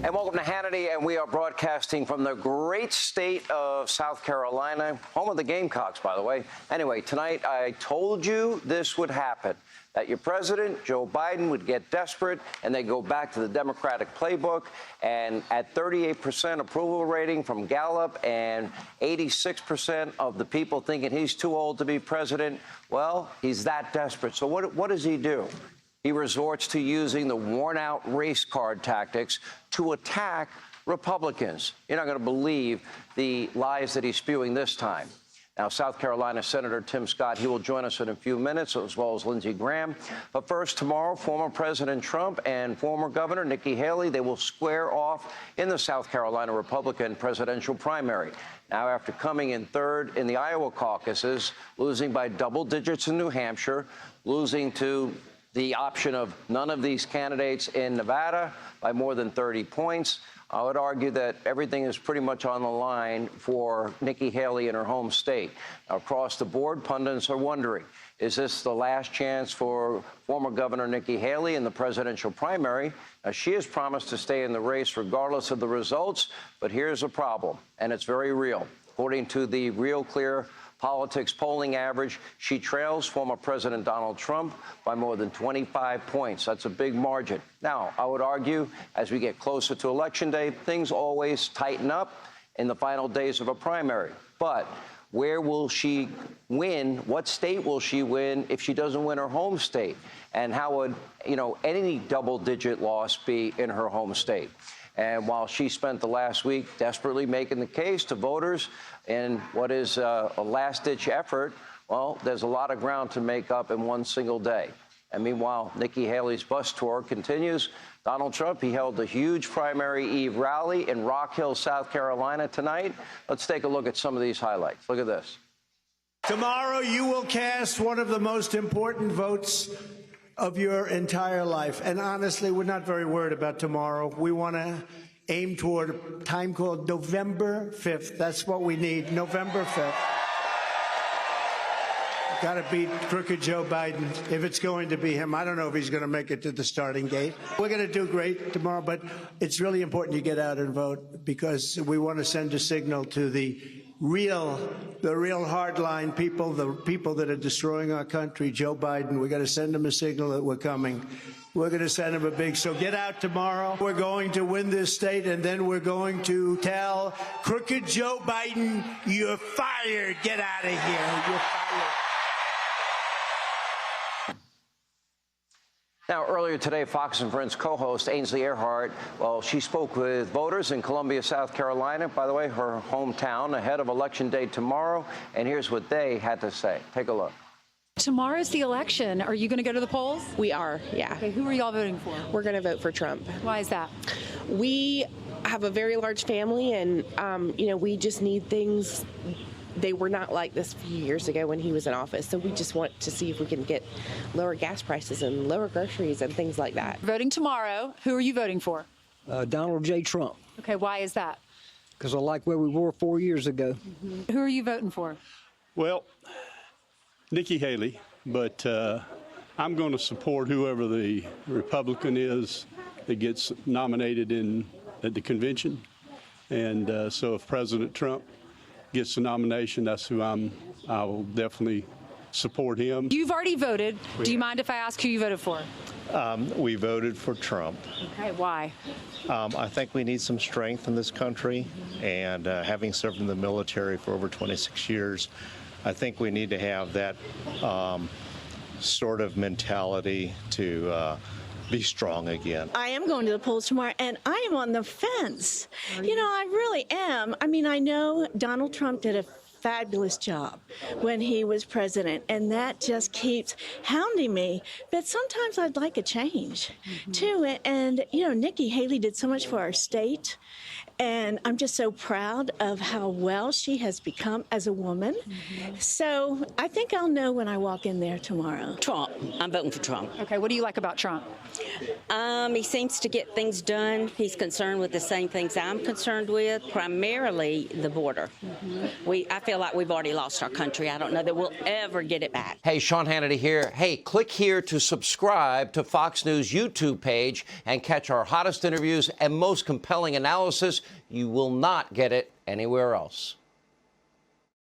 And welcome to Hannity, and we are broadcasting from the great state of South Carolina, home of the Gamecocks, by the way. Anyway, tonight I told you this would happen, that your president, Joe Biden, would get desperate and they go back to the Democratic playbook. And at 38% approval rating from Gallup and 86% of the people thinking he's too old to be president, well, he's that desperate. So what does he do? He resorts to using the worn-out race card tactics to attack Republicans. You're not going to believe the lies that he's spewing this time. Now, South Carolina Senator Tim Scott, he will join us in a few minutes, as well as Lindsey Graham. But first, tomorrow, former President Trump and former Governor Nikki Haley, they will square off in the South Carolina Republican presidential primary. Now, after coming in third in the Iowa caucuses, losing by double digits in New Hampshire, losing to the option of none of these candidates in Nevada by more than 30 points. I would argue that everything is pretty much on the line for Nikki Haley in her home state. Now, across the board, pundits are wondering, is this the last chance for former Governor Nikki Haley in the presidential primary? Now, she has promised to stay in the race regardless of the results, but here's a problem, and it's very real. According to the Real Clear Politics polling average, she trails former President Donald Trump by more than 25 points. That's a big margin. Now, I would argue as we get closer to Election Day, things always tighten up in the final days of a primary. But where will she win? What state will she win if she doesn't win her home state? And how would, any double-digit loss be in her home state? And while she spent the last week desperately making the case to voters in what is a last-ditch effort, well, there's a lot of ground to make up in one single day. And meanwhile, Nikki Haley's bus tour continues. Donald Trump, he held a huge primary eve rally in Rock Hill, South Carolina tonight. Let's take a look at some of these highlights. Look at this. Tomorrow you will cast one of the most important votes of your entire life. And honestly, we're not very worried about tomorrow. We want to aim toward a time called November 5th. That's what we need, November 5th. Got to beat crooked Joe Biden if it's going to be him. I don't know if he's going to make it to the starting gate. We're going to do great tomorrow, but it's really important you get out and vote because we want to send a signal to the real hardline people, the people that are destroying our country, Joe Biden. We got to send him a signal that we're coming. We're going to send him a big, so get out tomorrow. We're going to win this state, and then we're going to tell crooked Joe Biden, you're fired. Get out of here. You're fired. Now, earlier today, Fox and Friends co-host Ainsley Earhardt, well, she spoke with voters in Columbia, South Carolina, by the way, her hometown, ahead of Election Day tomorrow. And here's what they had to say. Take a look. Tomorrow's the election. Are you going to go to the polls? We are, yeah. Okay, who are y'all voting for? We're going to vote for Trump. Why is that? We have a very large family, and, we just need things. They were not like this a few years ago when he was in office. So we just want to see if we can get lower gas prices and lower groceries and things like that. Voting tomorrow. Who are you voting for? Donald J. Trump. Okay, why is that? Because I like where we were 4 years ago. Mm-hmm. Who are you voting for? Well, Nikki Haley, but I'm going to support whoever the Republican is that gets nominated at the convention. And so if President Trump gets the nomination, that's who I will definitely support him. You've already voted. Do you mind if I ask who you voted for? We voted for Trump. Okay, why? I think we need some strength in this country, and having served in the military for over 26 years, I think we need to have that sort of mentality to be strong again. I am going to the polls tomorrow, and I am on the fence. I really am. I mean, I know Donald Trump did a fabulous job when he was president, and that just keeps hounding me. But sometimes I'd like a change, too. And, Nikki Haley did so much for our state, and I'm just so proud of how well she has become as a woman. So I think I'll know when I walk in there tomorrow. Trump. I'm voting for Trump. Okay, what do you like about Trump? He seems to get things done. He's concerned with the same things I'm concerned with, primarily the border. I feel like we've already lost our country. I don't know that we'll ever get it back. Hey, Sean Hannity here. Hey, click here to subscribe to Fox News YouTube page and catch our hottest interviews and most compelling analysis. You will not get it anywhere else.